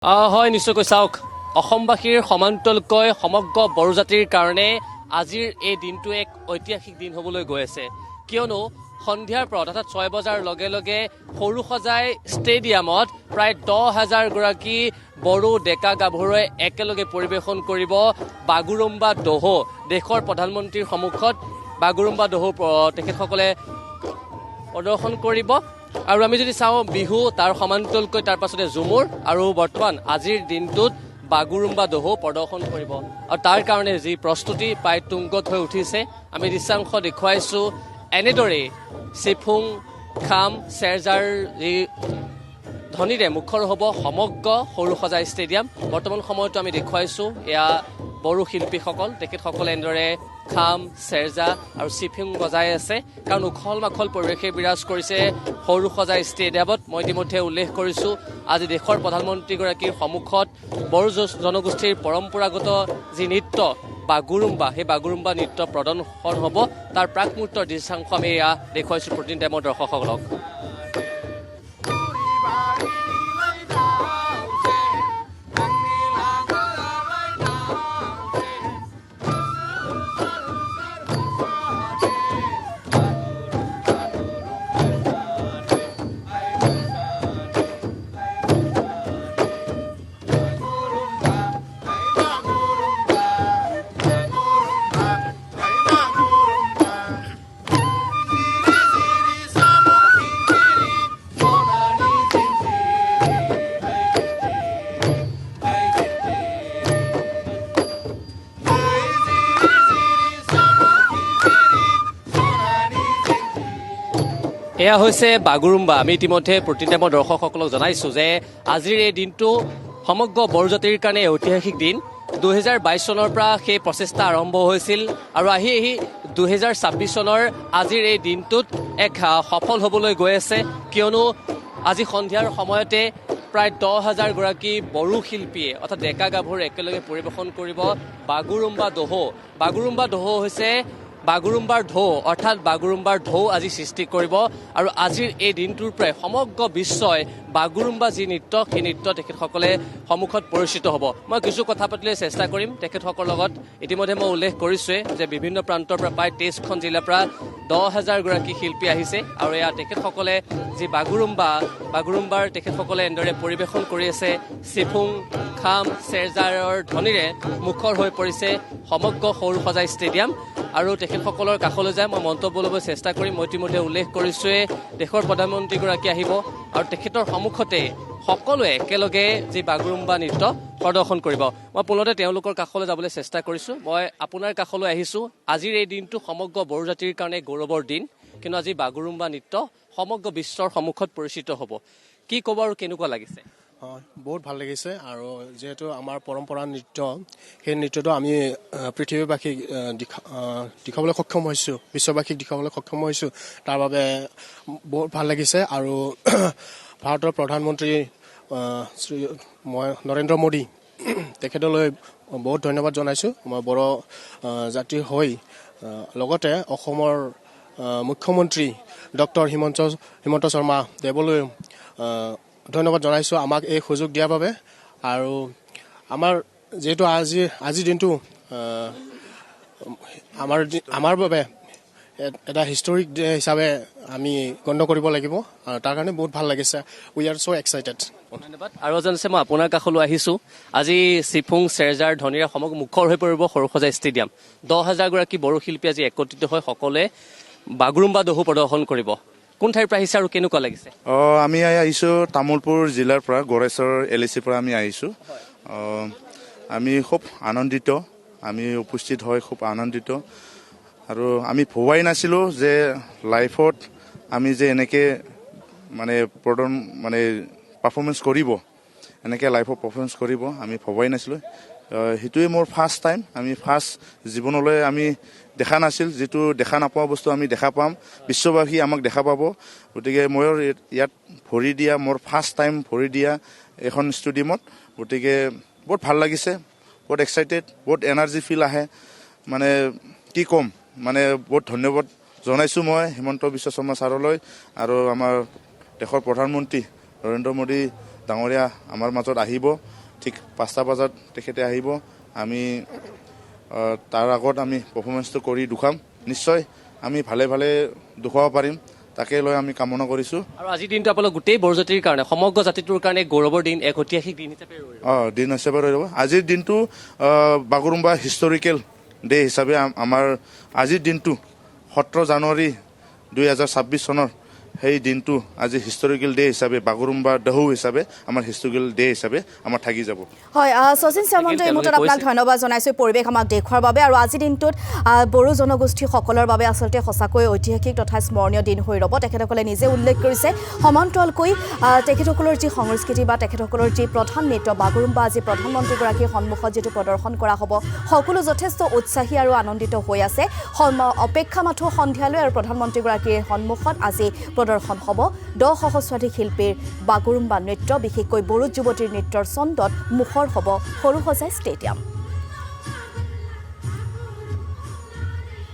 হয় নিশ্চয়কৈ চাওক অসমবাসীৰ সমান্তৰালকৈ সমগ্ৰ বড়ো জাতিৰ কাৰণে আজিৰ এই দিনটো এক ঐতিহাসিক দিন হ'বলৈ গৈ আছে কিয়নো সন্ধিয়াৰ পৰা অৰ্থাৎ 6 বজাৰ লগে লগে সৰুসজাই ষ্টেডিয়ামত প্ৰায় 10,000 গৰাকী বড়ো ডেকা গাভৰুৱে একেলগে পৰিৱেশন কৰিব বাগুৰুম্বা দহো দেশৰ প্ৰধানমন্ত্ৰীৰ সন্মুখত বাগুৰুম্বা দহো তেখেতসকলে প্ৰদৰ্শন কৰিব আৰু আমি যদি চাওঁ বিহু তাৰ সমান্তৰালকৈ তাৰ পাছতে ঝুমুৰ আৰু বৰ্তমান আজিৰ দিনটোত বাগুৰুম্বা দহো প্ৰদৰ্শন কৰিব আৰু তাৰ কাৰণে যি প্ৰস্তুতি প্ৰায় তুংগত হৈ উঠিছে আমি দৃশ্যাংশ দেখুৱাইছোঁ এনেদৰে চিফুং খাম চেৰজাৰ যি ধ্বনিৰে মুখৰ হ'ব সমগ্ৰ সৰুসজাই ষ্টেডিয়াম বৰ্তমান সময়তো আমি দেখুৱাইছোঁ এয়া বড়ো শিল্পীসকল তেখেতসকলে এনেদৰে খাম চেৰজা আৰু চিফুং বজাই আছে কাৰণ উখল মাখল পৰিৱেশে বিৰাজ কৰিছে সৰুসজাই ষ্টেডিয়ামত মই ইতিমধ্যে উল্লেখ কৰিছোঁ আজি দেশৰ প্ৰধানমন্ত্ৰীগৰাকীৰ সন্মুখত বড়ো জনগোষ্ঠীৰ পৰম্পৰাগত যি নৃত্য বাগুৰুম্বা সেই বাগুৰুম্বা নৃত্য প্ৰদৰ্শন হ'ব তাৰ প্ৰাক মুহূৰ্তৰ দৃশ্যাংশ আমি এয়া দেখুৱাইছোঁ প্ৰতিদিন টাইমৰ দৰ্শকসকলক এয়া হৈছে বাগুৰুম্বা আমি ইতিমধ্যে প্ৰতিদিন টাইমৰ দৰ্শকসকলক জনাইছোঁ যে আজিৰ এই দিনটো সমগ্ৰ বড়ো জাতিৰ কাৰণে ঐতিহাসিক দিন 2022 চনৰ পৰা সেই প্ৰচেষ্টা আৰম্ভ হৈছিল আৰু আহি 2026 চনৰ আজিৰ এই দিনটোত এক সফল হ'বলৈ গৈ আছে কিয়নো আজি সন্ধিয়াৰ সময়তে প্ৰায় 10,000 গৰাকী বড়ো শিল্পীয়ে অৰ্থাৎ ডেকা গাভৰু একেলগে পৰিৱেশন কৰিব বাগুৰুম্বা দহো বাগুৰুম্বা দহো হৈছে বাগুৰুম্বাৰ ঢৌ অৰ্থাৎ বাগুৰুম্বাৰ ঢৌ আজি সৃষ্টি কৰিব আৰু আজিৰ এই দিনটোৰ পৰাই সমগ্ৰ বিশ্বই বাগুৰুম্বা যি নৃত্য সেই নৃত্য তেখেতসকলে সন্মুখত পৰিচিত হ'ব মই কিছু কথা পাতিবলৈ চেষ্টা কৰিম তেখেতসকলৰ লগত ইতিমধ্যে মই উল্লেখ কৰিছোঁৱেই যে বিভিন্ন প্ৰান্তৰ পৰা প্ৰায় 23খন জিলাৰ পৰা 10,000 গৰাকী শিল্পী আহিছে আৰু এয়া তেখেতসকলে যি বাগুৰুম্বাৰ তেখেতসকলে এনেদৰে পৰিৱেশন কৰি আছে চিফুং খাম চেৰজাৰৰ ধ্বনিৰে মুখৰ হৈ পৰিছে সমগ্ৰ সৰুসজাই ষ্টেডিয়াম আৰু তেখেতসকলৰ কাষলৈ যায় মই মন্তব্য ল'বলৈ চেষ্টা কৰিম মই ইতিমধ্যে উল্লেখ কৰিছোঁৱেই দেশৰ প্ৰধানমন্ত্ৰীগৰাকী আহিব আৰু তেখেতৰ সন্মুখতে সকলোৱে একেলগে যি বাগুৰুম্বা নৃত্য প্ৰদৰ্শন কৰিব মই পুনতে তেওঁলোকৰ কাষলৈ যাবলৈ চেষ্টা কৰিছোঁ মই আপোনাৰ কাষলৈ আহিছোঁ আজিৰ এই দিনটো সমগ্ৰ বড়ো জাতিৰ কাৰণে গৌৰৱৰ দিন কিন্তু আজি বাগুৰুম্বা নৃত্য সমগ্ৰ বিশ্বৰ সন্মুখত পৰিচিত হ'ব কি ক'ব আৰু কেনেকুৱা লাগিছে হয় বহুত ভাল লাগিছে আৰু যেহেতু আমাৰ পৰম্পৰা নৃত্য সেই নৃত্যটো আমি পৃথিৱীবাসীক দেখাবলৈ সক্ষম হৈছোঁ বিশ্ববাসীক দেখাবলৈ সক্ষম হৈছোঁ তাৰ বাবে বহুত ভাল লাগিছে আৰু ভাৰতৰ প্ৰধানমন্ত্ৰী শ্ৰী নৰেন্দ্ৰ মোদী তেখেতলৈ বহুত ধন্যবাদ জনাইছোঁ মই বড়ো জাতিৰ হৈ লগতে অসমৰ মুখ্যমন্ত্ৰী ডক্টৰ হিমন্ত শৰ্মা দেৱলৈ ধন্যবাদ জনাইছোঁ আমাক এই সুযোগ দিয়াৰ বাবে আৰু আমাৰ যিহেতু আজিৰ দিনটো আমাৰ বাবে এটা হিষ্টৰিক ডে হিচাপে আমি গণ্য কৰিব লাগিব আৰু তাৰ কাৰণে বহুত ভাল লাগিছে উই আৰ ছ' এক্সাইটেড ধন্যবাদ আৰু এজন আছে মই আপোনাৰ কাষলৈ আহিছোঁ আজি চিফুং চেৰজাৰ ধ্বনিৰে সমগ্ৰ মুখৰ হৈ পৰিব সৰুসজাই ষ্টেডিয়াম 10,000 গৰাকী বড়ো শিল্পী আজি একত্ৰিত হৈ সকলোৱে বাগুৰুম্বা দহো প্ৰদৰ্শন কৰিব কোন ঠাইৰ পৰা আহিছে আৰু কেনেকুৱা লাগিছে আমি আহিছোঁ তামোলপুৰ জিলাৰ পৰা গড়েশ্বৰ LACৰ পৰা আমি আহিছোঁ আমি খুব আনন্দিত আমি উপস্থিত হৈ খুব আনন্দিত আৰু আমি ভবাই নাছিলোঁ যে লাইফত আমি যে এনেকৈ পাৰফৰ্মেঞ্চ কৰিব এনেকৈ লাইফত পাৰফৰ্মেঞ্চ কৰিব আমি ভবাই নাছিলোঁ সেইটোৱে মোৰ ফাৰ্ষ্ট টাইম আমি ফাৰ্ষ্ট জীৱনলৈ আমি দেখা নাছিল যিটো দেখা নাপোৱা বস্তু আমি দেখা পাম বিশ্ববাসী আমাক দেখা পাব গতিকে মই ইয়াত ভৰি দিয়া মোৰ ফাৰ্ষ্ট টাইম ভৰি দিয়া এখন ষ্টেডিয়ামত গতিকে বহুত ভাল লাগিছে বহুত এক্সাইটেড বহুত এনাৰ্জি ফিল আহে কি ক'ম বহুত ধন্যবাদ জনাইছোঁ মই হিমন্ত বিশ্ব শৰ্মা ছাৰলৈ আৰু আমাৰ দেশৰ প্ৰধানমন্ত্ৰী নৰেন্দ্ৰ মোদী ডাঙৰীয়া আমাৰ মাজত আহিব ঠিক 5টা বজাত তেখেতে আহিব আমি তাৰ আগত আমি পাৰফৰ্মেঞ্চটো কৰি দেখুৱাম নিশ্চয় আমি ভালে ভালে দেখুৱাব পাৰিম তাকে লৈ আমি কামনা কৰিছোঁ আৰু আজিৰ দিনটো আপোনালোক গোটেই বৰজাতিৰ কাৰণে সমগ্ৰ জাতিটোৰ কাৰণে গৌৰৱৰ দিন এক ঐতিহাসিক দিন হিচাপে ৰৈ দিন হিচাপে ৰ'ব আজিৰ দিনটো বাগৰুম্বা হিষ্টৰিকেল ডে হিচাপে আমাৰ আজিৰ দিনটো 17 জানুৱাৰী 2026 চনৰ সেই দিনটো আজি হিষ্টৰিকেল ডে হিচাপে বাগৰুম্বা দহৌ হিচাপে আমাৰ হিষ্টৰিকেল ডে হিচাপে আমাৰ থাকি যাব হয় শচীন সামন্ত এই মুহূৰ্তত আপোনাক ধন্যবাদ জনাইছোঁ পৰিৱেশ আমাক দেখুৱাৰ বাবে আৰু আজিৰ দিনটোত বড়ো জনগোষ্ঠীসকলৰ বাবে আচলতে সঁচাকৈ ঐতিহাসিক তথা স্মৰণীয় দিন হৈ ৰ'ব তেখেতসকলে নিজে উল্লেখ কৰিছে সমান্তৰালকৈ তেখেতসকলৰ যি সংস্কৃতি বা তেখেতসকলৰ যি প্ৰধান নৃত্য বাগৰুম্বা আজি প্ৰধানমন্ত্ৰীগৰাকীৰ সন্মুখত যিটো প্ৰদৰ্শন কৰা হ'ব সকলো যথেষ্ট উৎসাহী আৰু আনন্দিত হৈ আছে অপেক্ষা মাথো সন্ধিয়ালৈ আৰু প্ৰধানমন্ত্ৰীগৰাকীৰ সন্মুখত আজি প্ৰদৰ্শন হ'ব 10 সহস্ৰাধিক শিল্পীৰ বাগৰুম্বা নৃত্য বিশেষকৈ বড়ো যুৱতীৰ নৃত্যৰ ছন্দত মুখৰ হ'ব সৰু সজাই ষ্টেডিয়াম